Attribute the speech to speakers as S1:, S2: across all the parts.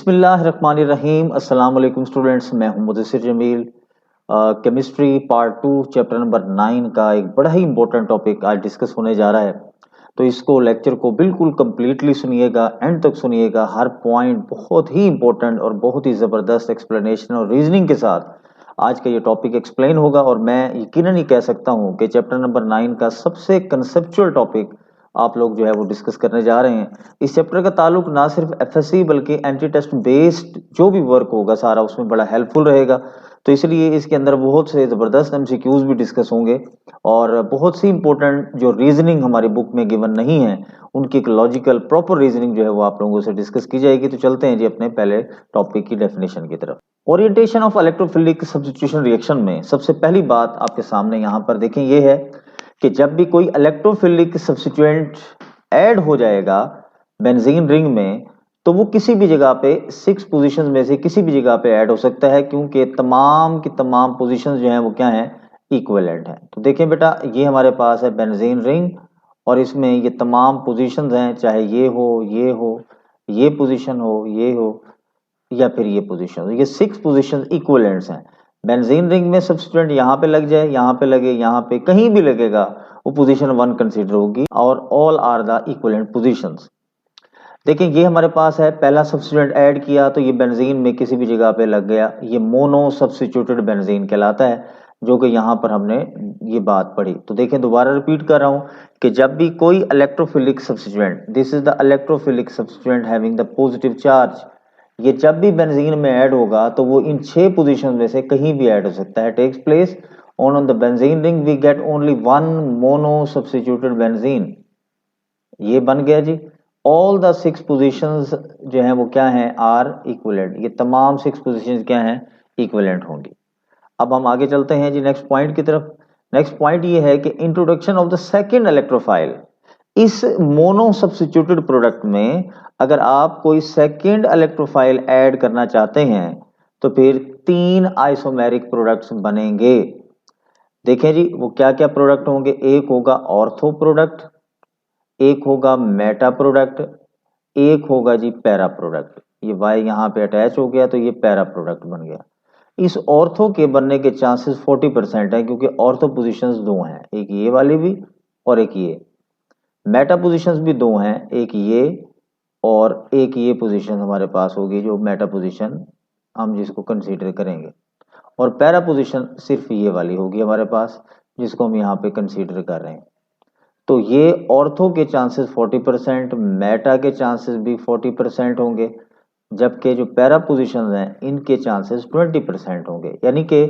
S1: बिस्मिल्लाहिर्रहमानिर्रहीम। अस्सलाम वालेकुम स्टूडेंट्स, मैं हूं Mudassir Jameel. Chemistry part 2 chapter number 9 का एक बड़ा ही इंपॉर्टेंट टॉपिक आज डिस्कस होने जा रहा है। तो इसको लेक्चर को बिल्कुल कंप्लीटली सुनिएगा, एंड तक सुनिएगा। हर पॉइंट बहुत ही इंपॉर्टेंट और बहुत ही ज़बरदस्त एक्सप्लेनेशन और रीजनिंग के साथ आज का ये टॉपिक एक्सप्लेन होगा। और मैं यकीनन ही कह सकता हूँ कि चैप्टर नंबर 9 का सबसे कंसेप्चुअल टॉपिक आप लोग जो है वो डिस्कस करने जा रहे हैं। इस चैप्टर का ताल्लुक ना सिर्फ एफएससी बल्कि एंटी टेस्ट बेस्ड जो भी वर्क होगा सारा उसमें बड़ा हेल्पफुल रहेगा। तो इसलिए इसके अंदर बहुत से ज़बरदस्त एमसीक्यूज भी डिस्कस होंगे और बहुत सी इंपॉर्टेंट जो रीजनिंग हमारी बुक में गिवन नहीं है उनकी एक लॉजिकल प्रॉपर रीजनिंग जो है वो आप लोगों से डिस्कस की जाएगी। तो चलते हैं जी अपने पहले टॉपिक की डेफिनेशन की तरफ। Orientation of electrophilic substitution reaction में सबसे पहली बात आपके सामने यहाँ पर देखें ये है कि जब भी कोई इलेक्ट्रोफिलिक सब्स्टिट्यूएंट ऐड हो जाएगा बेंजीन रिंग में तो वो किसी भी जगह पे 6 पोजीशंस में से किसी भी जगह पे ऐड हो सकता है, क्योंकि तमाम की तमाम पोजीशंस जो हैं वो क्या हैं, इक्विवेलेंट हैं। तो देखें बेटा, ये हमारे पास है बेंजीन रिंग और इसमें ये तमाम पोजीशंस हैं, चाहे ये हो, ये पोजीशन हो, ये हो या फिर ये पोजीशन, ये 6 पोजीशंस इक्विवेलेंट्स हैं। बेंजीन रिंग में सब्स्टिट्यूएंट यहाँ पे लग जाए, यहाँ पे लगे, यहाँ पे कहीं भी लगेगा, वो पोजीशन 1 कंसीडर होगी और all are the equivalent positions. देखिए ये हमारे पास है, पहला सब्स्टिट्यूएंट ऐड किया तो ये बेंजीन में किसी भी जगह पे लग गया, ये मोनो सब्स्टिट्यूटेड बेंजीन कहलाता है, जो कि यहाँ पर हमने ये बात पढ़ी। तो देखें, दोबारा रिपीट कर रहा हूँ कि जब भी कोई electrophilic substituent, this is the electrophilic substituent having the positive charge, ये जब भी बेंजीन में ऐड होगा तो वो इन 6 पोजीशन में से कहीं भी ऐड हो सकता है। Takes place on the benzene ring we get only 1 mono substituted benzene. ये बन गया जी। ऑल द 6 पोजीशंस जो हैं वो क्या हैं, आर इक्विवेलेंट। ये तमाम 6 पोजीशंस क्या हैं, इक्विवेलेंट होंगी। अब हम आगे चलते हैं जी नेक्स्ट पॉइंट की तरफ। नेक्स्ट पॉइंट ये है कि introduction of the second electrophile. इस मोनो सब्स्टिट्यूटेड प्रोडक्ट में अगर आप कोई सेकंड इलेक्ट्रोफाइल ऐड करना चाहते हैं तो फिर 3 आइसोमेरिक प्रोडक्ट्स बनेंगे। देखें जी वो क्या क्या प्रोडक्ट होंगे, एक होगा ऑर्थो प्रोडक्ट, एक होगा मेटा प्रोडक्ट, एक होगा जी पैरा प्रोडक्ट। ये वाई यहाँ पे अटैच हो गया तो ये पैरा प्रोडक्ट बन गया। इस ऑर्थो के बनने के चांसेस 40% है, क्योंकि ऑर्थो पोजीशंस 2 हैं, एक ये वाली भी और एक ये। मेटा पोजीशंस भी 2 हैं, एक ये और एक ये पोजीशन हमारे पास होगी जो मेटा पोजीशन हम जिसको कंसीडर करेंगे, और पैरा पोजीशन सिर्फ ये वाली होगी हमारे पास जिसको हम यहाँ पे कंसीडर कर रहे हैं। तो ये ऑर्थो के चांसेस 40%, मेटा के चांसेस भी 40% होंगे, जबकि जो पैरा पोजीशंस हैं इनके चांसेस 20% होंगे। यानी कि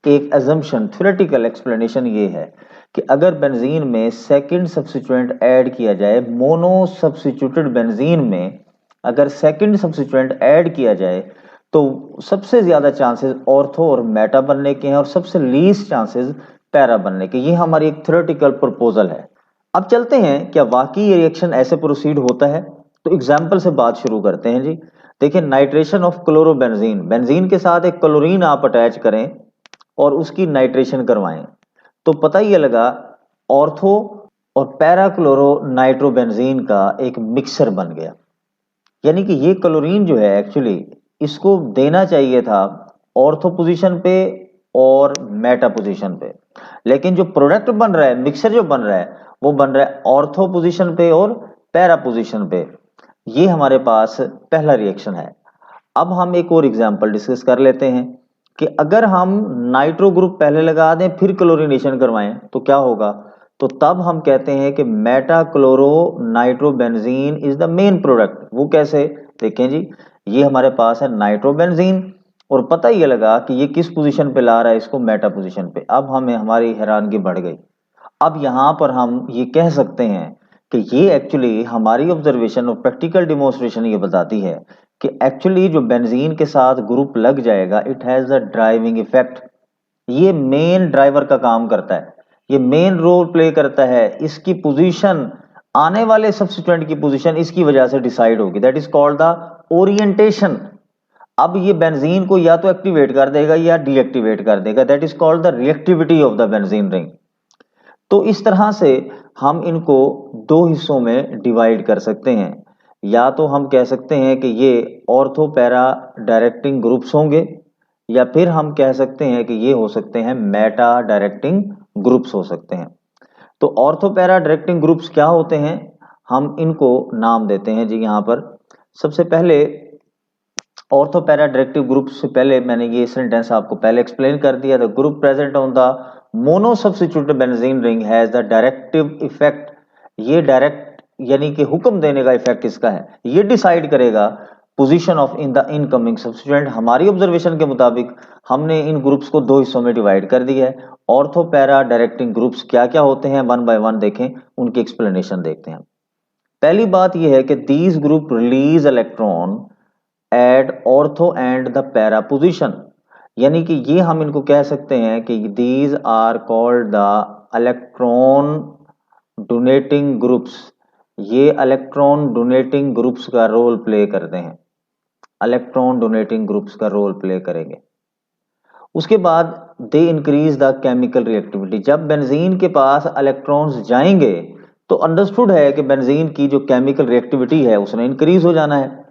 S1: एक अजम्पशन, थ्योरेटिकल एक्सप्लेनेशन ये है कि अगर बेंजीन में सेकंड सब्स्टिट्यूएंट ऐड किया जाए, मोनो सब्स्टिट्यूटेड बेंजीन में अगर सेकंड सब्स्टिट्यूएंट ऐड किया जाए तो सबसे ज्यादा चांसेस ऑर्थो और मेटा बनने के हैं और सबसे लीस्ट चांसेस पैरा बनने के। ये हमारी एक थ्योरेटिकल प्रपोजल है। अब चलते हैं क्या वाकई ये रिएक्शन ऐसे प्रोसीड होता है। तो एग्जाम्पल से बात शुरू करते हैं जी। देखिए, नाइट्रेशन ऑफ क्लोरोबेंजीन, बेंजीन के साथ एक क्लोरीन आप अटैच करें और उसकी नाइट्रेशन करवाएं तो पता ही लगा ऑर्थो और पैरा क्लोरो नाइट्रोबेंजीन का एक मिक्सचर बन गया। यानी कि ये क्लोरीन जो है एक्चुअली इसको देना चाहिए था ऑर्थो पोजीशन पे और मेटा पोजीशन पे, लेकिन जो प्रोडक्ट बन रहा है, मिक्सचर जो बन रहा है वो बन रहा है ऑर्थो पोजीशन पे और पैरा पोजीशन पे। ये हमारे पास पहला रिएक्शन है। अब हम एक और एग्जांपल डिस्कस कर लेते हैं कि अगर हम नाइट्रो ग्रुप पहले लगा दें फिर क्लोरीनेशन करवाएं तो क्या होगा। तो तब हम कहते हैं कि Meta chloro nitrobenzene is the main product. वो कैसे, देखें जी, ये हमारे पास है नाइट्रोबेंजीन और पता ही लगा कि ये किस पोजीशन पे ला रहा है इसको, मेटा पोजीशन पे। अब हमें हमारी हैरानगी बढ़ गई। अब यहां पर हम ये कह सकते हैं कि ये एक्चुअली हमारी ऑब्जर्वेशन और प्रैक्टिकल डिमोन्स्ट्रेशन ये बताती है कि एक्चुअली जो बेंजीन के साथ ग्रुप लग जाएगा it has a driving effect. ये मेन ड्राइवर का काम करता है, ये मेन रोल प्ले करता है। इसकी पोजीशन, आने वाले सब्स्टिट्यूएंट की पोजीशन इसकी वजह से डिसाइड होगी। That is called the orientation. अब ये बेंजीन को या तो एक्टिवेट कर देगा या डीएक्टिवेट कर देगा। That is called the reactivity of the benzene ring. तो इस तरह से हम इनको 2 हिस्सों में डिवाइड कर सकते हैं। या तो हम कह सकते हैं कि ये ऑर्थो पैरा डायरेक्टिंग ग्रुप्स होंगे, या फिर हम कह सकते हैं कि ये हो सकते हैं मेटा डायरेक्टिंग ग्रुप्स हो सकते हैं। तो ऑर्थो पैरा डायरेक्टिंग ग्रुप्स क्या होते हैं, हम इनको नाम देते हैं जी। यहाँ पर सबसे पहले ऑर्थो पैरा डायरेक्टिव ग्रुप से पहले मैंने ये सेंटेंस आपको पहले एक्सप्लेन कर दिया। The group present on the mono substituted benzene ring has the directive effect. ये डायरेक्ट यानी कि हुक्म देने का इफेक्ट इसका है, ये डिसाइड करेगा position of in the incoming substituent. हमारी ऑब्जर्वेशन के मुताबिक हमने इन ग्रुप्स को दो हिस्सों में डिवाइड कर दिया है। ऑर्थो पैरा डायरेक्टिंग ग्रुप्स क्या क्या होते हैं, वन बाय वन देखें, उनकी एक्सप्लेनेशन देखते हैं। पहली बात यह है कि these group release electron at ortho and the para position, यानी कि ये हम इनको कह सकते हैं कि these are called the electron donating groups. ये इलेक्ट्रॉन डोनेटिंग ग्रुप्स का रोल प्ले करते हैं, इलेक्ट्रॉन डोनेटिंग ग्रुप्स का रोल प्ले करेंगे। उसके बाद they increase the chemical reactivity. जब बेंजीन के पास इलेक्ट्रॉन्स जाएंगे तो अंडरस्टूड है कि बेंजीन की जो केमिकल रिएक्टिविटी है उसने इंक्रीज हो जाना है।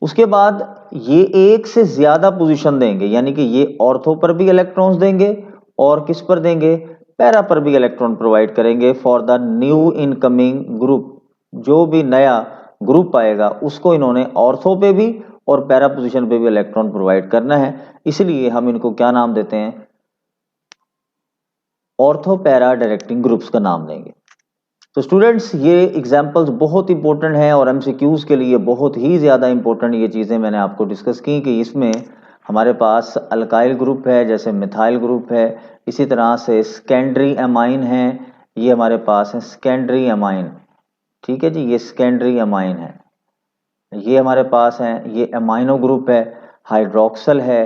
S1: उसके बाद ये एक से ज्यादा पोजीशन देंगे, यानी कि ये ऑर्थो पर भी इलेक्ट्रॉन्स देंगे और किस पर देंगे, पैरा पर भी इलेक्ट्रॉन प्रोवाइड करेंगे for the new incoming group. जो भी नया ग्रुप आएगा उसको इन्होंने ऑर्थो पे भी और पैरा पोजीशन पे भी इलेक्ट्रॉन प्रोवाइड करना है, इसलिए हम इनको क्या नाम देते हैं, ऑर्थो पैरा डायरेक्टिंग ग्रुप्स का नाम देंगे। तो स्टूडेंट्स ये एग्जांपल्स बहुत इंपॉर्टेंट हैं और एमसीक्यूज के लिए बहुत ही ज़्यादा इंपॉर्टेंट ये चीज़ें मैंने आपको डिस्कस की कि इसमें हमारे पास अल्काइल ग्रुप है जैसे मिथाइल ग्रुप है, इसी तरह से सेकेंडरी एमाइन है, ये हमारे पास है सेकेंडरी एमाइन, ठीक है जी, ये सेकेंडरी एमाइन है, ये हमारे पास है, ये एमाइनो ग्रुप है, हाइड्रोक्सल है,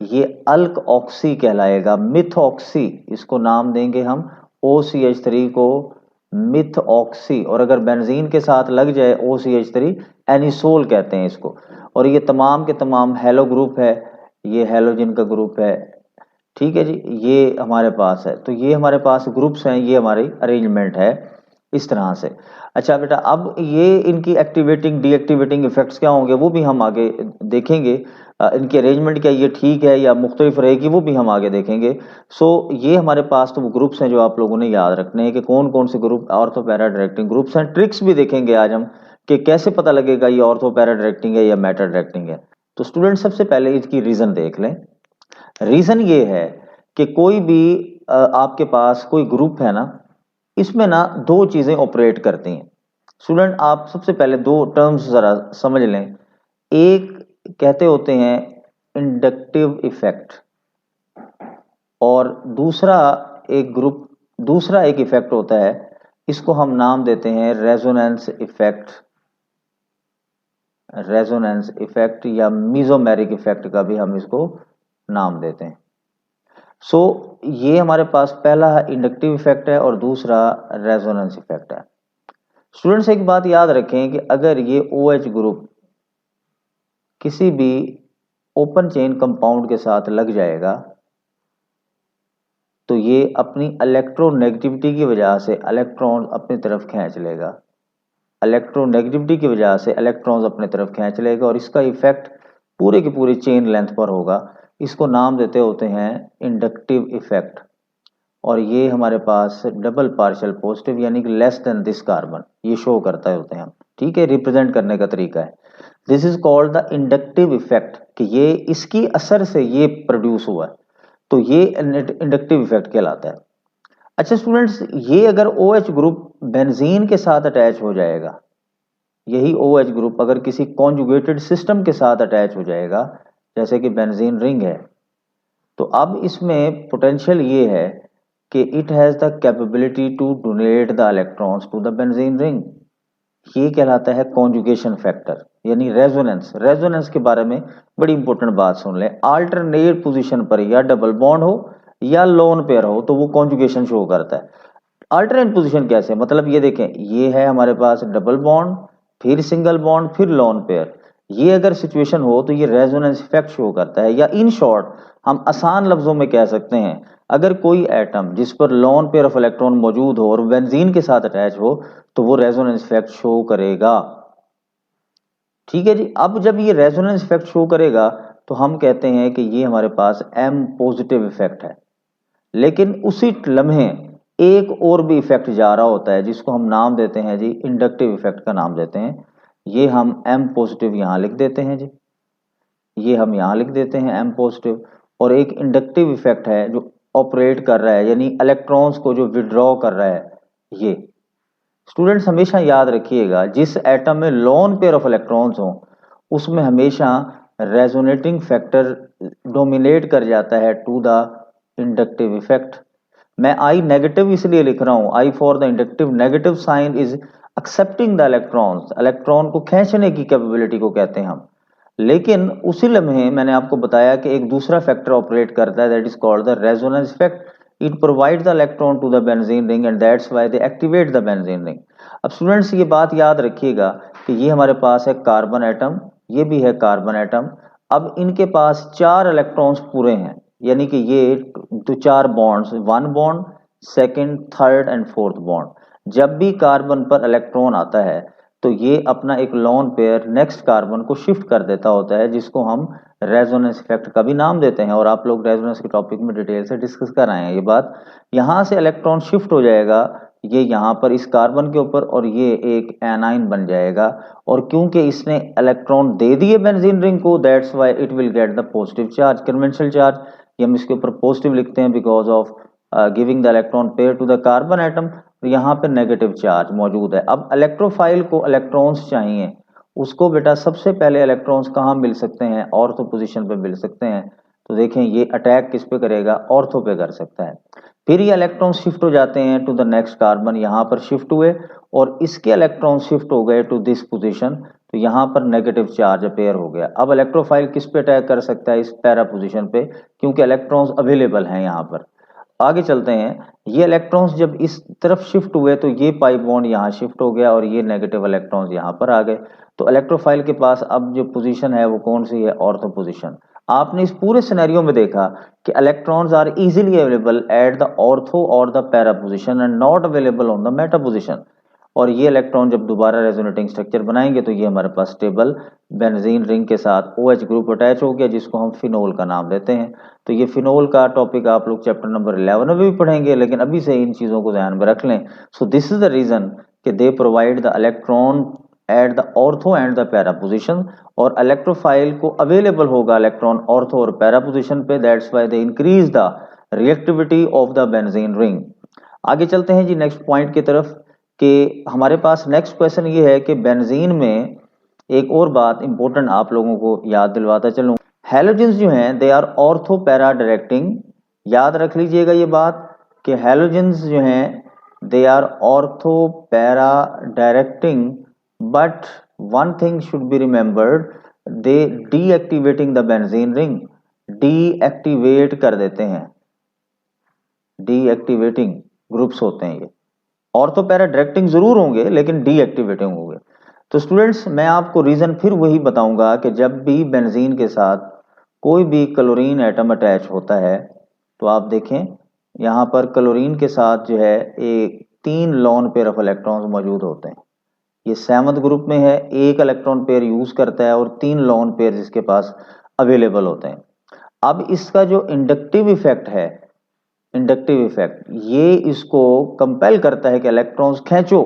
S1: ये अल्क ऑक्सी कहलाएगा, मिथ ऑक्सी इसको नाम देंगे हम, OCH3 को मिथ ऑक्सी, और अगर बेंजीन के साथ लग जाए OCH3 एनिसोल कहते हैं इसको। और ये तमाम के तमाम हेलो ग्रुप है, ये हेलोजन का ग्रुप है, ठीक है जी, ये हमारे पास है। तो ये हमारे पास ग्रुप्स हैं, ये हमारी अरेंजमेंट है इस तरह से। अच्छा बेटा, अब ये इनकी एक्टिवेटिंग डीएक्टिवेटिंग इफेक्ट्स क्या होंगे वो भी हम आगे देखेंगे। इनकी अरेंजमेंट क्या ये ठीक है या मुख्तलिफ रहेगी वो भी हम आगे देखेंगे। सो ये हमारे पास तो वो ग्रुप्स हैं जो आप लोगों ने याद रखने हैं कि कौन कौन से group ortho para directing groups हैं। ट्रिक्स भी देखेंगे आज हम कि कैसे पता लगेगा ये ऑर्थो पैरा डायरेक्टिंग है या मेटा डायरेक्टिंग है। तो स्टूडेंट सबसे पहले इसकी रीजन देख लें। रीजन ये है कि कोई भी आपके पास कोई ग्रुप है ना, इसमें ना दो चीजें ऑपरेट करती हैं। स्टूडेंट आप सबसे पहले दो टर्म्स जरा समझ लें। एक कहते होते हैं इंडक्टिव इफेक्ट, और दूसरा एक इफेक्ट होता है, इसको हम नाम देते हैं रेजोनेंस इफेक्ट, रेजोनेंस इफेक्ट या मीजोमेरिक इफेक्ट का भी हम इसको नाम देते हैं। सो ये हमारे पास पहला इंडक्टिव इफेक्ट है और दूसरा रेजोनेंस इफेक्ट है। स्टूडेंट्स एक बात याद रखें कि अगर ये OH ग्रुप किसी भी ओपन चेन कंपाउंड के साथ लग जाएगा तो ये अपनी इलेक्ट्रोनेगेटिविटी की वजह से इलेक्ट्रॉन अपनी तरफ खींच लेगा, इलेक्ट्रोनेगेटिविटी की वजह से इलेक्ट्रॉन्स अपनी तरफ खींच लेगा और इसका इफेक्ट पूरे की पूरी चेन लेंथ पर होगा। इसको नाम देते होते हैं इंडक्टिव इफेक्ट। और ये हमारे पास डबल पार्शियल पॉजिटिव यानी कि लेस देन दिस कार्बन ये शो करता होते हैं, ठीक है, रिप्रेजेंट करने का तरीका है। This is called the inductive effect कि ये इसकी असर से ये प्रोड्यूस हुआ है, तो ये इंडक्टिव इफेक्ट कहलाता है। अच्छा स्टूडेंट्स, ये अगर OH ग्रुप बेंजीन के साथ अटैच हो जाएगा, यही OH ग्रुप अगर किसी कॉन्जुगेटेड सिस्टम के साथ अटैच हो जाएगा जैसे कि बेंजीन रिंग है, तो अब इसमें पोटेंशियल ये है कि it has the capability to donate the electrons to the benzene ring. ये कहलाता है कॉन्जुगेशन फैक्टर यानी रेजोनेंस। रेजोनेंस के बारे में बड़ी इंपॉर्टेंट बात सुन लें, अल्टरनेट पोजीशन पर या डबल बॉन्ड हो या लोन पेयर हो तो वो कॉन्जुगेशन शो करता है। अल्टरनेट पोजीशन कैसे, मतलब ये देखें, ये है हमारे पास डबल बॉन्ड, फिर सिंगल बॉन्ड, फिर लोन पेयर। ये अगर सिचुएशन हो तो ये रेजोनेंस इफेक्ट शो करता है, या इन शॉर्ट हम आसान लफ्जों में कह सकते हैं अगर कोई एटम जिस पर लोन पेयर ऑफ इलेक्ट्रॉन मौजूद हो और बेंजीन के साथ अटैच हो तो वो रेजोनेंस इफेक्ट शो करेगा। ठीक है जी। अब जब ये रेजोनेंस इफेक्ट शो करेगा तो हम कहते हैं कि ये हमारे पास एम पॉजिटिव इफेक्ट है। लेकिन उसी लम्हे एक और भी इफेक्ट जा रहा होता है जिसको हम नाम देते हैं जी इंडक्टिव इफेक्ट का नाम देते हैं। ये हम एम पॉजिटिव यहां लिख देते हैं जी, ये हम यहां लिख देते हैं एम पॉजिटिव। और एक इंडक्टिव इफेक्ट है जो ऑपरेट कर रहा है, यानी इलेक्ट्रॉन्स को जो विड्रॉ कर रहा है। ये स्टूडेंट्स हमेशा याद रखिएगा, जिस एटम में लोन पेयर ऑफ इलेक्ट्रॉन्स हो उसमें हमेशा रेजोनेटिंग फैक्टर डोमिनेट कर जाता है टू द इंडक्टिव इफेक्ट। मैं आई नेगेटिव इसलिए लिख रहा हूं, I for the inductive negative sign is accepting the electrons, electron को खींचने की कैपेबिलिटी को कहते हैं हम। लेकिन उसी लम्हे मैंने आपको बताया कि एक दूसरा फैक्टर ऑपरेट करता है, that is called the resonance effect. It provide the electron to the benzene ring and that's why they activate the benzene ring. अब स्टूडेंट्स ये बात याद रखिएगा कि ये हमारे पास है कार्बन एटम, ये भी है कार्बन एटम। अब इनके पास 4 इलेक्ट्रॉन्स पूरे हैं, यानी कि ये तो 4 bonds, 1 bond, second, third and fourth bond. जब भी कार्बन पर इलेक्ट्रॉन आता है तो ये अपना एक लोन पेयर नेक्स्ट कार्बन को शिफ्ट कर देता होता है, जिसको हम रेजोनेंस इफेक्ट का भी नाम देते हैं। और आप लोग रेजोनेंस के टॉपिक में डिटेल से डिस्कस कर आए हैं ये बात। यहां से इलेक्ट्रॉन शिफ्ट हो जाएगा ये यहाँ पर इस कार्बन के ऊपर, और ये एक एनाइन बन जाएगा। और क्योंकि इसने इलेक्ट्रॉन दे दिए बेंजीन रिंग को, that's why it will get the positive charge, conventional charge. ये हम इसके ऊपर पॉजिटिव लिखते हैं because of giving the electron pair to the carbon atom. यहाँ पे नेगेटिव चार्ज मौजूद है। अब इलेक्ट्रोफाइल को इलेक्ट्रॉन्स चाहिए, उसको बेटा सबसे पहले इलेक्ट्रॉन्स कहाँ मिल सकते हैं, ऑर्थो पोजीशन पे मिल सकते हैं। तो देखें ये अटैक किस पे करेगा, ऑर्थो पे कर सकता है। फिर ये इलेक्ट्रॉन शिफ्ट हो जाते हैं टू द नेक्स्ट कार्बन, यहाँ पर शिफ्ट हुए और इसके इलेक्ट्रॉन शिफ्ट हो गए टू दिस पोजीशन, तो यहाँ पर नेगेटिव चार्ज अपेयर हो गया। अब इलेक्ट्रोफाइल किस पे अटैक कर सकता है, इस पैरा पोजीशन पे, क्योंकि इलेक्ट्रॉन्स अवेलेबल हैं यहाँ पर। आगे चलते हैं, ये इलेक्ट्रॉन्स जब इस तरफ शिफ्ट हुए तो ये पाई बॉन्ड यहाँ शिफ्ट हो गया और ये नेगेटिव इलेक्ट्रॉन्स यहाँ पर आ गए। तो इलेक्ट्रोफाइल के पास अब जो पोजीशन है वो कौन सी है, ऑर्थो पोजीशन। आपने इस पूरे सिनेरियो में देखा कि electrons are easily available at the ortho और the para position and not available on the meta position. और ये इलेक्ट्रॉन जब दोबारा रेजोनेटिंग स्ट्रक्चर बनाएंगे तो ये हमारे पास स्टेबल बेंजीन रिंग के साथ OH ग्रुप अटैच हो गया, जिसको हम फिनोल का नाम देते हैं। तो ये फिनोल का टॉपिक आप लोग चैप्टर नंबर 11 में भी पढ़ेंगे, लेकिन अभी से इन चीजों को ध्यान में रख लें। So this is the reason कि they provide the electron at the ortho and the para position, और इलेक्ट्रोफाइल को अवेलेबल होगा इलेक्ट्रॉन ऑर्थो और पैरा पोजीशन पे, that's why they increase the reactivity of the benzene ring. आगे चलते हैं जी next point की तरफ, कि हमारे पास नेक्स्ट क्वेश्चन ये है कि बेंजीन में एक और बात इंपॉर्टेंट आप लोगों को याद दिलवाता चलूं। हैलोजेंस जो हैं they are ortho para directing. याद रख लीजिएगा ये बात कि हैलोजेंस जो हैं they are ortho para directing, but one thing should be remembered, they deactivating the benzene ring, deactivate कर देते हैं, डीएक्टिवेटिंग ग्रुप्स होते हैं ये। ऑर्थो पैरा डायरेक्टिंग जरूर होंगे लेकिन डीएक्टिवेटिंग होंगे। तो स्टूडेंट्स मैं आपको रीजन फिर वही बताऊंगा कि जब भी बेंजीन के साथ कोई भी क्लोरीन एटम अटैच होता है तो आप देखें यहाँ पर क्लोरीन के साथ जो है एक 3 लोन पेयर ऑफ इलेक्ट्रॉन्स मौजूद होते हैं। ये 7th ग्रुप में है, एक इलेक्ट्रॉन पेयर यूज करता है और 3 लोन पेयर इसके पास अवेलेबल होते हैं। अब इसका जो इंडक्टिव इफेक्ट है, इंडक्टिव इफेक्ट, ये इसको कंपेल करता है कि इलेक्ट्रॉन्स खींचो,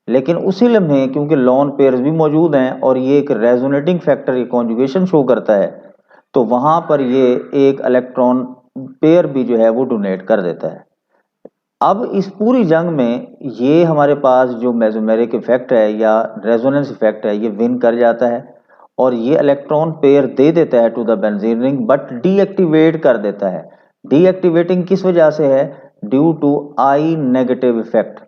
S1: लेकिन उसी लम्हे क्योंकि लोन पेयर्स भी मौजूद हैं और ये एक रेजोनेटिंग फैक्टर, ये कॉन्जुगेशन शो करता है, तो वहां पर ये एक इलेक्ट्रॉन पेयर भी जो है वो डोनेट कर देता है। अब इस पूरी जंग में ये हमारे पास जो मेसोमेरिक इफेक्ट है या रेजोनेंस इफेक्ट है ये विन कर जाता है और ये इलेक्ट्रॉन पेयर दे देता है to the benzene ring, but deactivate कर देता है। डीएक्टिवेटिंग किस वजह से है, due to I negative effect.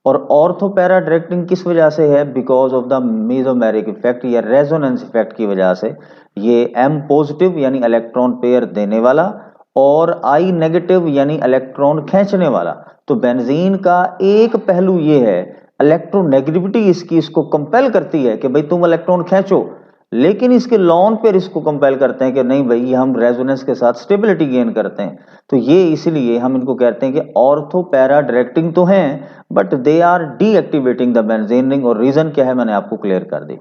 S1: और ऑर्थो पैरा डायरेक्टिंग किस वजह से है, because of the mesomeric effect या रेजोनेंस इफेक्ट की वजह से। ये एम पॉजिटिव यानी इलेक्ट्रॉन पेयर देने वाला और आई नेगेटिव यानी इलेक्ट्रॉन खींचने वाला। तो बेंजीन का एक पहलू ये है, इलेक्ट्रोनेगेटिविटी इसकी इसको कंपेल करती है कि भाई तुम इलेक्ट्रॉन खींचो, लेकिन इसके लोन पेयर इसको कंपेल करते हैं कि नहीं भाई ये हम रेजोनेंस के साथ स्टेबिलिटी गेन करते हैं। तो ये इसलिए हम इनको कहते हैं कि ऑर्थो पैरा डायरेक्टिंग तो हैं but they are deactivating the benzene ring. और रीजन क्या है मैंने आपको क्लियर कर दी।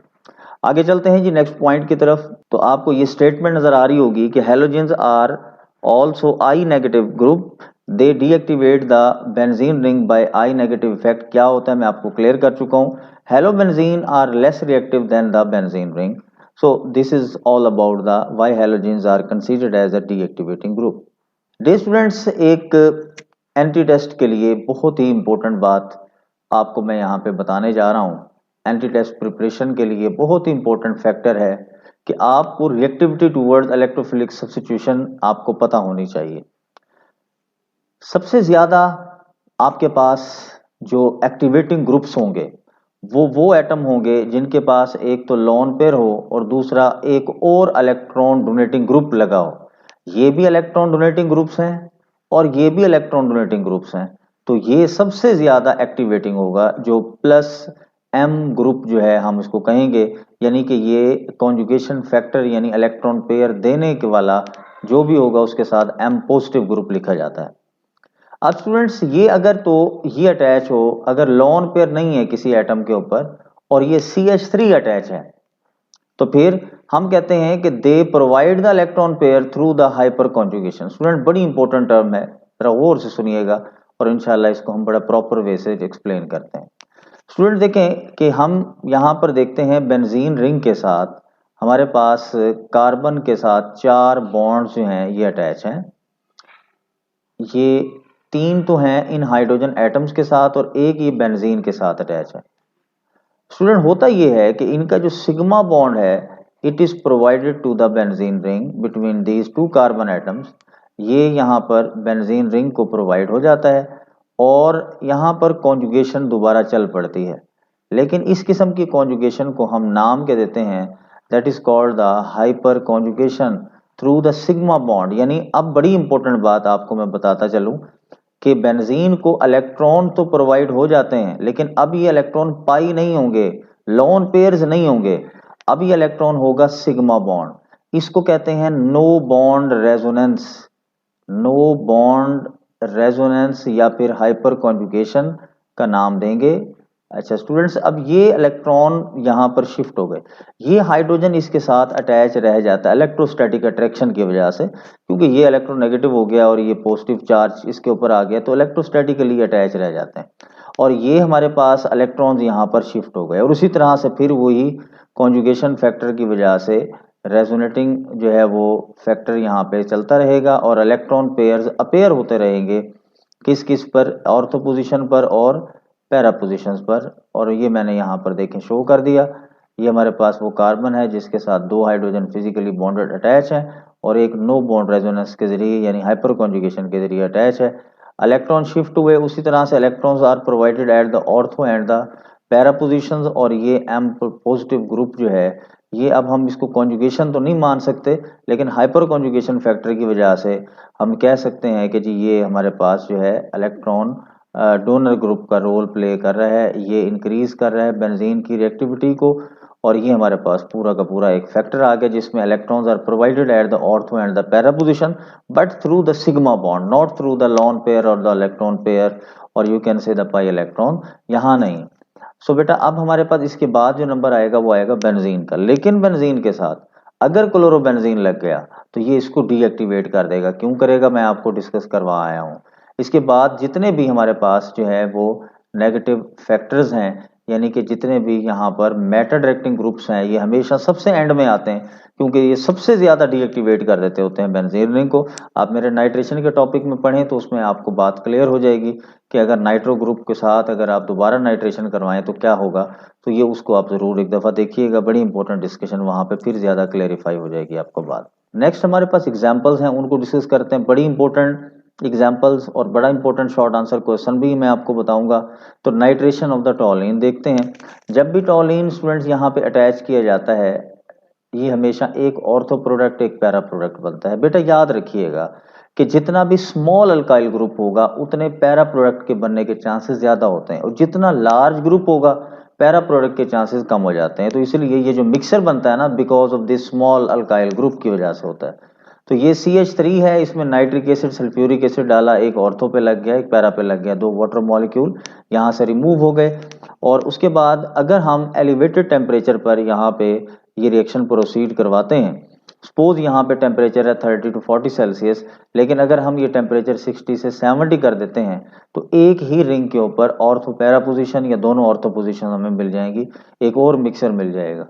S1: आगे चलते हैं जी नेक्स्ट पॉइंट की तरफ। तो आपको ये स्टेटमेंट नजर आ रही होगी कि halogens are also I negative group, they deactivate the benzene ring by I negative effect. क्या होता है मैं आपको क्लियर कर चुका हूँ। Halobenzene are less reactive than the benzene ring. So this is all about the why halogens are considered as a deactivating group. Dear students, एक एंटी टेस्ट के लिए बहुत ही इंपॉर्टेंट बात आपको मैं यहाँ पे बताने जा रहा हूँ। एंटी टेस्ट प्रिपरेशन के लिए बहुत ही इंपॉर्टेंट फैक्टर है कि आपको रिएक्टिविटी टुवर्ड्स इलेक्ट्रोफिलिक सब्स्टिट्यूशन आपको पता होनी चाहिए। सबसे ज्यादा आपके पास जो एक्टिवेटिंग ग्रुप्स होंगे वो एटम होंगे जिनके पास एक तो लोन पेयर हो और दूसरा एक और इलेक्ट्रॉन डोनेटिंग ग्रुप लगा हो। ये भी इलेक्ट्रॉन डोनेटिंग ग्रुप्स हैं और ये भी इलेक्ट्रॉन डोनेटिंग ग्रुप्स हैं। तो ये सबसे ज्यादा एक्टिवेटिंग होगा जो प्लस एम ग्रुप जो है हम इसको कहेंगे, यानी कि ये कॉन्जुगेशन फैक्टर यानी इलेक्ट्रॉन पेयर देने के वाला जो भी होगा उसके साथ एम पॉजिटिव ग्रुप लिखा जाता है। अब स्टूडेंट्स ये अगर तो ये अटैच हो, अगर लोन पेयर नहीं है किसी एटम के ऊपर और ये CH3 अटैच है, तो फिर हम कहते हैं कि they provide the electron pair through the hyper conjugation. Student बड़ी इंपॉर्टेंट टर्म है, जरा गौर से सुनिएगा और इंशाल्लाह इसको हम बड़ा प्रॉपर वे से एक्सप्लेन करते हैं। स्टूडेंट देखें कि हम यहाँ पर देखते हैं बेंजीन रिंग के साथ हमारे पास कार्बन के साथ 4 बॉन्ड्स जो हैं ये अटैच हैं। ये 3 तो हैं इन हाइड्रोजन एटम्स के साथ और एक ये बेंजीन के साथ अटैच है। स्टूडेंट होता ये है कि इनका जो सिग्मा बॉन्ड है it is provided to the benzene ring between these 2 carbon atoms. ये यहाँ पर बेंजीन रिंग को प्रोवाइड हो जाता है और यहाँ पर कॉन्जुगेशन दोबारा चल पड़ती है। लेकिन इस किस्म की कॉन्जुगेशन को हम नाम के देते हैं, that is called the hyper conjugation through the sigma bond. यानी अब बड़ी इंपॉर्टेंट बात आपको मैं बताता चलूं कि बेंजीन को इलेक्ट्रॉन तो प्रोवाइड हो जाते हैं लेकिन अब ये इलेक्ट्रॉन पाई नहीं होंगे, लोन पेयर्स नहीं होंगे, अब ये इलेक्ट्रॉन होगा सिग्मा बॉन्ड। इसको कहते हैं no bond resonance, no bond resonance या फिर हाइपर कॉन्जुगेशन का नाम देंगे। अच्छा स्टूडेंट्स, अब ये इलेक्ट्रॉन यहाँ पर शिफ्ट हो गए, ये हाइड्रोजन इसके साथ अटैच रह जाता है इलेक्ट्रोस्टैटिक अट्रैक्शन की वजह से, क्योंकि ये इलेक्ट्रोनेगेटिव हो गया और ये पॉजिटिव चार्ज इसके ऊपर आ गया तो इलेक्ट्रोस्टैटिकली अटैच रह जाते हैं और ये हमारे पास इलेक्ट्रॉन्स यहाँ पर शिफ्ट हो गए। और उसी तरह से फिर वही कॉन्जुगेशन फैक्टर की वजह से रेजोनेटिंग जो है वो फैक्टर यहाँ पे चलता रहेगा और इलेक्ट्रॉन पेयर्स अपेयर होते रहेंगे किस किस पर, ऑर्थो पोजीशन पर और पैरा पोजीशंस पर। और ये मैंने यहाँ पर देखें शो कर दिया, ये हमारे पास वो कार्बन है जिसके साथ 2 हाइड्रोजन फिजिकली बॉन्डेड अटैच है और एक नो बॉन्ड रेजोनेंस के जरिए यानी हाइपर कॉन्जुगेशन के जरिए अटैच है। इलेक्ट्रॉन शिफ्ट हुए, उसी तरह से electrons are provided at the ortho and the para positions और ये एम पॉजिटिव ग्रुप जो है ये अब हम इसको कॉन्जुगेशन तो नहीं मान सकते लेकिन हाइपर कॉन्जुगेशन फैक्टर की वजह से हम कह सकते हैं कि जी ये हमारे पास जो है इलेक्ट्रॉन डोनर ग्रुप का रोल प्ले कर रहा है, ये इंक्रीज कर रहा है बेंजीन की रिएक्टिविटी को और ये हमारे पास पूरा का पूरा एक फैक्टर आ गया जिसमें electrons are provided at the ortho and the para position but through the sigma bond, not through the lone pair और द इलेक्ट्रॉन पेयर और you can say the pi electron, यहाँ नहीं। सो बेटा अब हमारे पास इसके बाद जो नंबर आएगा वो आएगा बेंजीन का। लेकिन बेंजीन के साथ अगर क्लोरोबेंजीन लग गया तो ये इसको डीएक्टिवेट कर देगा। क्यों करेगा मैं आपको डिस्कस करवा आया हूँ। इसके बाद जितने भी हमारे पास जो है वो नेगेटिव फैक्टर्स हैं यानी कि जितने भी यहाँ पर मेटा डायरेक्टिंग ग्रुप्स हैं ये हमेशा सबसे एंड में आते हैं क्योंकि ये सबसे ज्यादा डीएक्टिवेट कर देते होते हैं बेंजीन रिंग को। आप मेरे नाइट्रेशन के टॉपिक में पढ़ें तो उसमें आपको बात क्लियर हो जाएगी कि अगर नाइट्रो ग्रुप के साथ अगर आप दोबारा नाइट्रेशन करवाएं तो क्या होगा, तो ये उसको आप जरूर एक दफा देखिएगा, बड़ी इंपॉर्टेंट डिस्कशन वहां पे फिर ज्यादा क्लेरिफाई हो जाएगी आपको बात। नेक्स्ट हमारे पास एग्जांपल्स हैं उनको डिस्कस करते हैं, बड़ी इंपॉर्टेंट एग्जांपल्स और बड़ा इंपॉर्टेंट शॉर्ट आंसर क्वेश्चन भी मैं आपको बताऊंगा। तो नाइट्रेशन ऑफ द टॉलिन देखते हैं। जब भी टॉलिन स्टूडेंट्स यहाँ पे अटैच किया जाता है ये हमेशा एक ऑर्थो प्रोडक्ट एक पैरा प्रोडक्ट बनता है। बेटा याद रखिएगा कि जितना भी स्मॉल अल्काइल ग्रुप होगा उतने पैरा प्रोडक्ट के बनने के चांसेस ज्यादा होते हैं और जितना लार्ज ग्रुप होगा पैरा प्रोडक्ट के चांसेस कम हो जाते हैं। तो इसलिए ये जो मिक्सचर बनता है ना because of this small alkyl group की वजह से होता है। तो ये CH3 है, इसमें नाइट्रिक एसिड सल्फ्यूरिक एसिड डाला, एक ऑर्थो पे लग गया एक पैरा पे लग गया, 2 वाटर मॉलिक्यूल यहाँ से रिमूव हो गए और उसके बाद अगर हम एलिवेटेड टेम्परेचर पर यहाँ पे ये रिएक्शन प्रोसीड करवाते हैं, सपोज यहाँ पे टेम्परेचर है 30 to 40 सेल्सियस, लेकिन अगर हम ये टेम्परेचर 60 से 70 कर देते हैं तो एक ही रिंग के ऊपर ऑर्थो पैरा पोजीशन या दोनों ऑर्थो पोजीशन हमें मिल जाएंगी, एक और मिक्सर मिल जाएगा।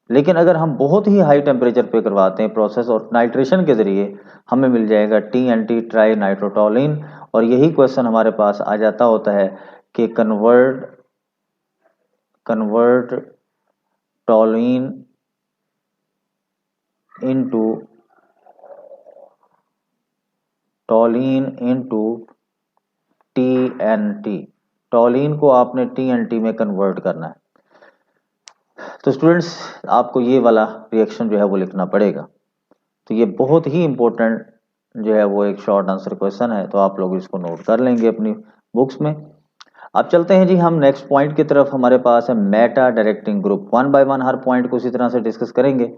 S1: लेकिन अगर हम बहुत ही हाई टेम्परेचर पे करवाते हैं प्रोसेस और नाइट्रेशन के जरिए, हमें मिल जाएगा TNT ट्राई नाइट्रोटोलिन। और यही क्वेश्चन हमारे पास आ जाता होता है कि convert toluene into TNT। Toluene को आपने TNT में कन्वर्ट करना है। तो स्टूडेंट्स आपको ये वाला रिएक्शन जो है वो लिखना पड़ेगा। तो ये बहुत ही इंपॉर्टेंट जो है वो एक शॉर्ट आंसर क्वेश्चन है, तो आप लोग इसको नोट कर लेंगे अपनी बुक्स में। अब चलते हैं जी हम नेक्स्ट पॉइंट की तरफ। हमारे पास है Meta directing group. One by one her point को इसी तरह से डिस्कस करेंगे।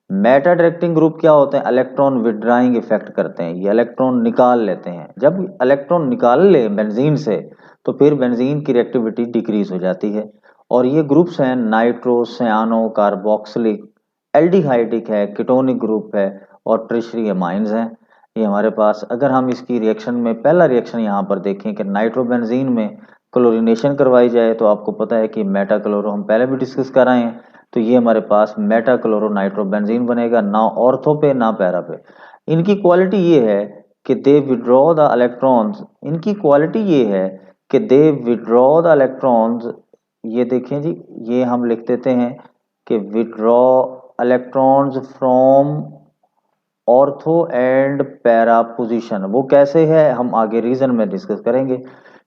S1: मेटा डायरेक्टिंग ग्रुप क्या होते हैं? इलेक्ट्रॉन विड्राइंग इफेक्ट करते हैं, ये इलेक्ट्रॉन निकाल लेते हैं। जब इलेक्ट्रॉन निकाल ले बेंजीन से तो फिर बेंजीन की रिएक्टिविटी डिक्रीज हो जाती है। और ये ग्रुप्स हैं नाइट्रो, सियानो, कार्बोक्सिलिक, एल्डिहाइडिक है, कीटोनिक ग्रुप है और ट्रिशरी अमाइंस हैं। ये हमारे पास अगर हम इसकी रिएक्शन में पहला रिएक्शन यहाँ पर देखें कि नाइट्रोबेंजीन में क्लोरीनेशन करवाई जाए तो आपको पता है कि मेटा क्लोरो हम पहले भी डिस्कस कर रहे हैं। तो ये हमारे पास मेटा क्लोरो नाइट्रोबेंजीन बनेगा, ना ऑर्थो पे ना पैरा पे। इनकी क्वालिटी ये है कि दे विड्रॉ द इलेक्ट्रॉन्स। इनकी क्वालिटी ये है कि दे विड्रॉ द इलेक्ट्रॉन्स। ये देखें जी, ये हम लिख देते हैं कि withdraw electrons from ortho and para position. वो कैसे है हम आगे रीजन में डिस्कस करेंगे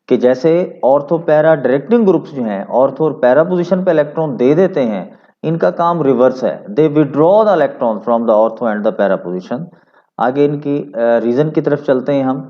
S1: कि जैसे ऑर्थो पैरा डायरेक्टिंग ग्रुप्स जो हैं ऑर्थो और पैरा पोजीशन पे इलेक्ट्रॉन दे देते हैं, इनका काम रिवर्स है, they withdraw the electron from the ortho and the para position. आगे इनकी रीजन की तरफ चलते हैं हम।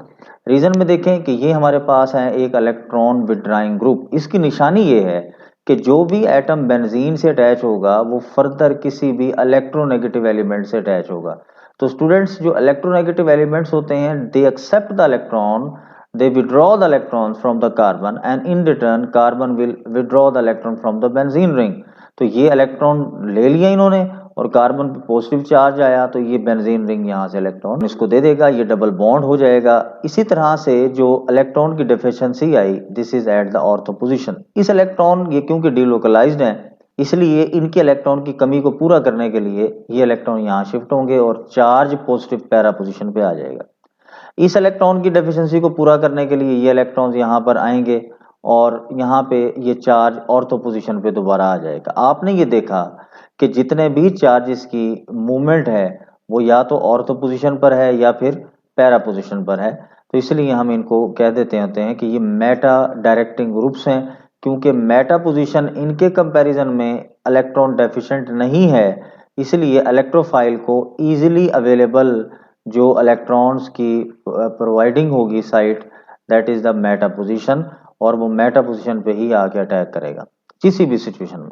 S1: रीजन में देखें कि ये हमारे पास है एक इलेक्ट्रॉन विड्राइंग ग्रुप। इसकी निशानी ये है कि जो भी एटम बेंजीन से अटैच होगा वो फर्दर किसी भी इलेक्ट्रोनेगेटिव एलिमेंट से अटैच होगा। तो स्टूडेंट्स जो इलेक्ट्रोनेगेटिव एलिमेंट्स होते हैं they accept the electron, they withdraw the electrons from the carbon and in return carbon will withdraw the electron from the benzene ring। तो ये इलेक्ट्रॉन ले लिया इन्होंने और कार्बन पे पॉजिटिव चार्ज आया तो ये बेंजीन रिंग यहाँ से इलेक्ट्रॉन इसको दे देगा, ये डबल बॉन्ड हो जाएगा। इसी तरह से जो इलेक्ट्रॉन की deficiency I, this is eight the ortho position. इस इलेक्ट्रॉन ये क्योंकि डिलोकलाइज्ड है इसलिए इनके इलेक्ट्रॉन की कमी को पूरा करने के लिए ये इलेक्ट्रॉन यहाँ शिफ्ट होंगे और चार्ज पॉजिटिव पैरा पोजीशन पे आ जाएगा। इस इलेक्ट्रॉन की डेफिशिएंसी को पूरा करने के लिए ये इलेक्ट्रॉन्स यहाँ पर आएंगे और यहाँ पे ये चार्ज ऑर्थो पोजीशन पे दोबारा आ जाएगा। आपने ये देखा कि जितने भी चार्जेस की मूवमेंट है वो या तो ऑर्थो पोजीशन पर है या फिर पैरा पोजीशन पर है। तो इसलिए हम इनको कह देते होते हैं कि ये मेटा डायरेक्टिंग ग्रुप्स हैं, क्योंकि मेटा पोजीशन इनके कंपैरिजन में इलेक्ट्रॉन डेफिशिएंट नहीं है, इसलिए इलेक्ट्रोफाइल को इजीली अवेलेबल जो इलेक्ट्रॉन्स की प्रोवाइडिंग होगी site, that is the meta position, और वो मेटा पोजीशन पे ही आके अटैक करेगा किसी भी सिचुएशन में।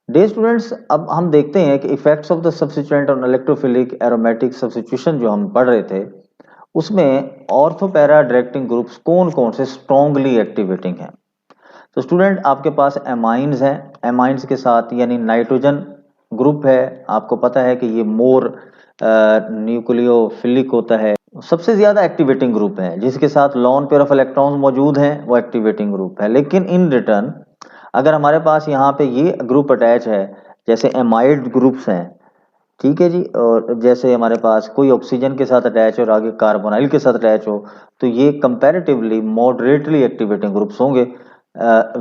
S1: डे स्टूडेंट्स, अब हम देखते हैं कि effects of the substituent on electrophilic aromatic substitution जो हम पढ़ रहे थे उसमें ऑर्थो पैरा डायरेक्टिंग ग्रुप्स कौन कौन से स्ट्रॉन्गली एक्टिवेटिंग हैं। तो स्टूडेंट आपके पास एमाइंस हैं, एमाइंस के साथ यानी नाइट्रोजन ग्रुप है, आपको पता है कि ये मोर न्यूक्लियोफिलिक होता है, सबसे ज्यादा एक्टिवेटिंग ग्रुप है, जिसके साथ लॉन पेयर ऑफ इलेक्ट्रॉन्स मौजूद हैं वो एक्टिवेटिंग ग्रुप है। लेकिन इन रिटर्न अगर हमारे पास यहाँ पे ये ग्रुप अटैच है, जैसे एमाइड ग्रुप्स हैं, ठीक है जी, और जैसे हमारे पास कोई ऑक्सीजन के साथ अटैच हो और आगे कार्बोनाइल के साथ अटैच हो, तो ये कंपैरेटिवली मॉडरेटली एक्टिवेटिंग ग्रुप्स होंगे।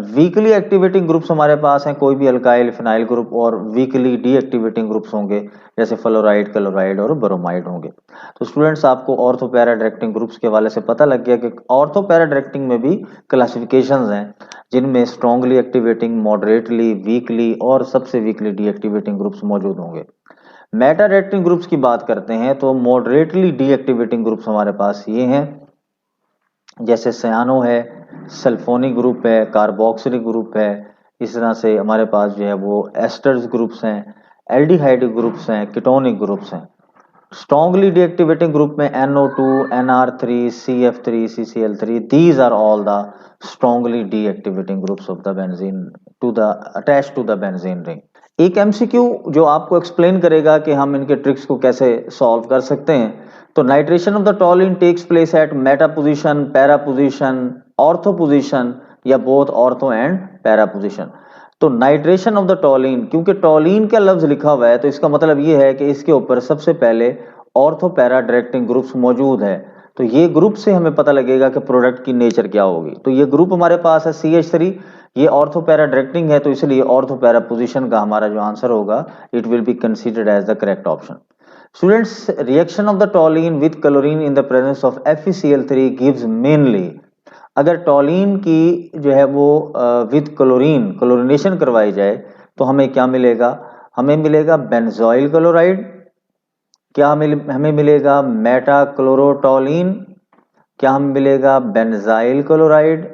S1: वीकली एक्टिवेटिंग ग्रुप्स हमारे पास हैं कोई भी अल्काइल फिनाइल ग्रुप, और वीकली डीएक्टिवेटिंग ग्रुप्स होंगे जैसे फ्लोराइड, क्लोराइड और ब्रोमाइड होंगे। तो स्टूडेंट्स आपको ऑर्थो पैरा डायरेक्टिंग ग्रुप्स के हवाले से पता लग गया कि ऑर्थो पैरा डायरेक्टिंग में भी क्लासिफिकेशंस हैं जिनमें स्ट्रांगली एक्टिवेटिंग, मॉडरेटली, वीकली और सबसे वीकली डीएक्टिवेटिंग ग्रुप्स मौजूद होंगे। मेटा डायरेक्टिंग ग्रुप्स की बात करते हैं तो मॉडरेटली डीएक्टिवेटिंग ग्रुप्स हमारे पास ये हैं, जैसे सियानो है, सल्फोनिक ग्रुप है, कार्बोक्सिलिक ग्रुप है, इस तरह से हमारे पास जो है वो एस्टर्स ग्रुप्स हैं, एल्डिहाइड ग्रुप्स हैं, कीटोनिक ग्रुप्स हैं। Strongly deactivating group में NO2, NR3, CF3, CCl3, these are all the strongly deactivating groups of the benzene to the attached to the benzene ring. एक MCQ जो आपको explain करेगा कि हम इनके ट्रिक्स को कैसे सॉल्व कर सकते हैं। तो nitration of the toluene takes place at meta position, para position, ortho position या both ortho and para position. तो नाइट्रेशन ऑफ द टॉलिन, क्योंकि टॉलिन का लफ्ज लिखा हुआ है तो इसका मतलब ये है कि इसके ऊपर सबसे पहले ऑर्थो पैरा डायरेक्टिंग ग्रुप्स मौजूद है। तो ये ग्रुप से हमें पता लगेगा कि प्रोडक्ट की नेचर क्या होगी। तो ये ग्रुप हमारे पास है CH3, ये ऑर्थो पैरा डायरेक्टिंग है, तो इसलिए ऑर्थो पैरा पोजिशन का हमारा जो आंसर होगा it will be considered as the correct option. Students, reaction of the toluene with chlorine in the presence of FeCl3 gives mainly, अगर टॉलिन की जो है वो विद क्लोरीनेशन करवाई जाए तो हमें क्या मिलेगा? हमें मिलेगा बेंजोइल क्लोराइड, क्या हमें मिलेगा मेटा क्लोरोटॉलिन, क्या हमें मिलेगा बेंजाइल क्लोराइड,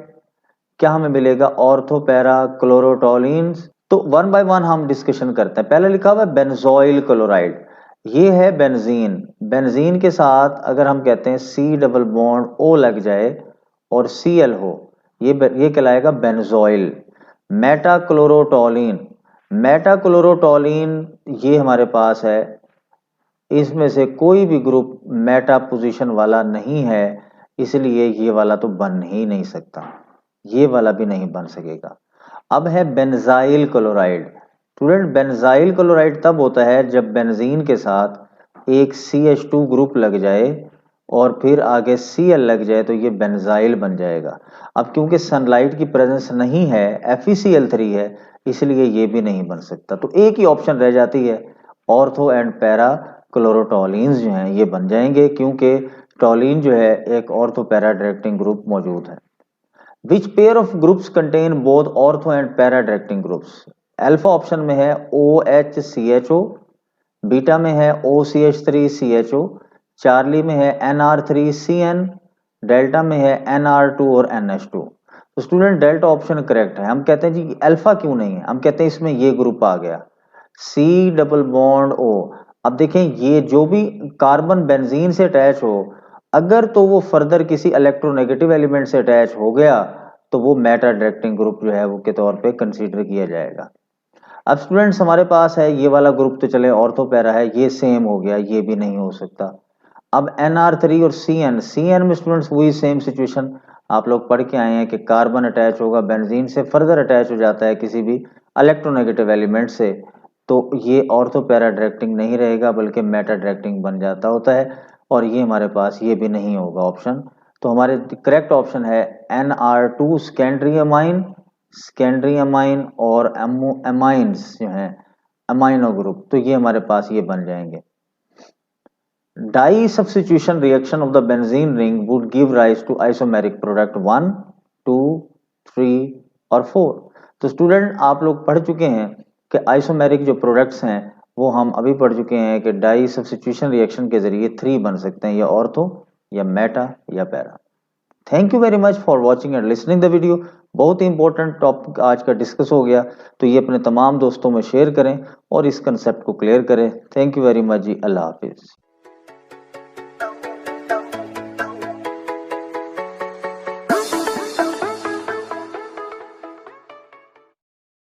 S1: क्या हमें मिलेगा ऑर्थो पैरा क्लोरोटॉलिन। तो वन बाय वन हम डिस्कशन करते हैं। पहले लिखा हुआ है बेंजोइल क्लोराइड, ये है बेंजीन। बेंजीन के साथ अगर हम कहते हैं C डबल बॉन्ड O लग जाए और Cl हो, ये कहलाएगा बेंजोइल। मेटाक्लोरोटॉलिन, मेटाक्लोरोटॉलिन ये हमारे पास है, इसमें से कोई भी ग्रुप मेटा पोजीशन वाला नहीं है, इसलिए ये वाला तो बन ही नहीं सकता, ये वाला भी नहीं बन सकेगा। अब है benzyl chloride. Student, benzyl chloride तब होता है जब बेंजीन के साथ एक CH2 ग्रुप लग जाए और फिर आगे Cl लग जाए तो ये बेंजाइल बन जाएगा। अब क्योंकि सनलाइट की प्रेजेंस नहीं है, FeCl3 है, इसलिए ये भी नहीं बन सकता। तो एक ही ऑप्शन रह जाती है, ऑर्थो एंड पैरा क्लोरोटॉलिन्स जो हैं ये बन जाएंगे, क्योंकि टॉलिन जो है एक ऑर्थो पैरा डायरेक्टिंग ग्रुप मौजूद है। Which pair of groups contain both ortho and para directing groups? Alpha option में है OHCHO, बीटा में है OCH3CHO, चार्ली में है NR3CN, डेल्टा में है NR2 और NH2। तो स्टूडेंट डेल्टा ऑप्शन करेक्ट है। हम कहते हैं जी अल्फा क्यों नहीं है, हम कहते हैं इसमें ये ग्रुप आ गया C डबल बॉन्ड O। अब देखें, ये जो भी कार्बन बेंजीन से अटैच हो, अगर तो वो फर्दर किसी इलेक्ट्रोनेगेटिव एलिमेंट से अटैच हो गया तो वो मेटा डायरेक्टिंग ग्रुप जो है वो के तौर पे कंसीडर किया जाएगा। अब स्टूडेंट्स हमारे पास है ये वाला ग्रुप, तो चले ऑर्थो पैरा है, ये सेम हो गया, ये भी नहीं हो सकता। अब NR3 और CN में स्टूडेंट्स वही सेम सिचुएशन आप लोग पढ़ के आए हैं कि कार्बन अटैच होगा बेंजीन से, फर्दर अटैच हो जाता है किसी भी इलेक्ट्रोनेगेटिव एलिमेंट से, तो ये ऑर्थो पैरा डायरेक्टिंग नहीं रहेगा बल्कि मेटा डायरेक्टिंग बन जाता होता है, और ये हमारे पास ये भी नहीं होगा ऑप्शन। तो हमारे करेक्ट ऑप्शन है NR2 सेकेंडरी अमाइन और अमाइंस जो हैं अमाइनो ग्रुप, तो ये हमारे पास ये बन जाएंगे। Di substitution reaction of the benzene ring would give rise to isomeric product 1, 2, 3 और 4। तो स्टूडेंट आप लोग पढ़ चुके हैं कि आइसोमेरिक जो प्रोडक्ट्स हैं वो हम अभी पढ़ चुके हैं कि डाई सब्स्टिट्यूशन रिएक्शन के जरिए 3 बन सकते हैं, या ऑर्थो या मेटा या para. Thank you very much for watching and listening the video. बहुत ही इंपॉर्टेंट टॉपिक आज का डिस्कस हो गया, तो ये अपने तमाम दोस्तों में शेयर करें और इस कंसेप्ट को क्लियर करें। थैंक यू वेरी मच जी, अल्लाह हाफिज।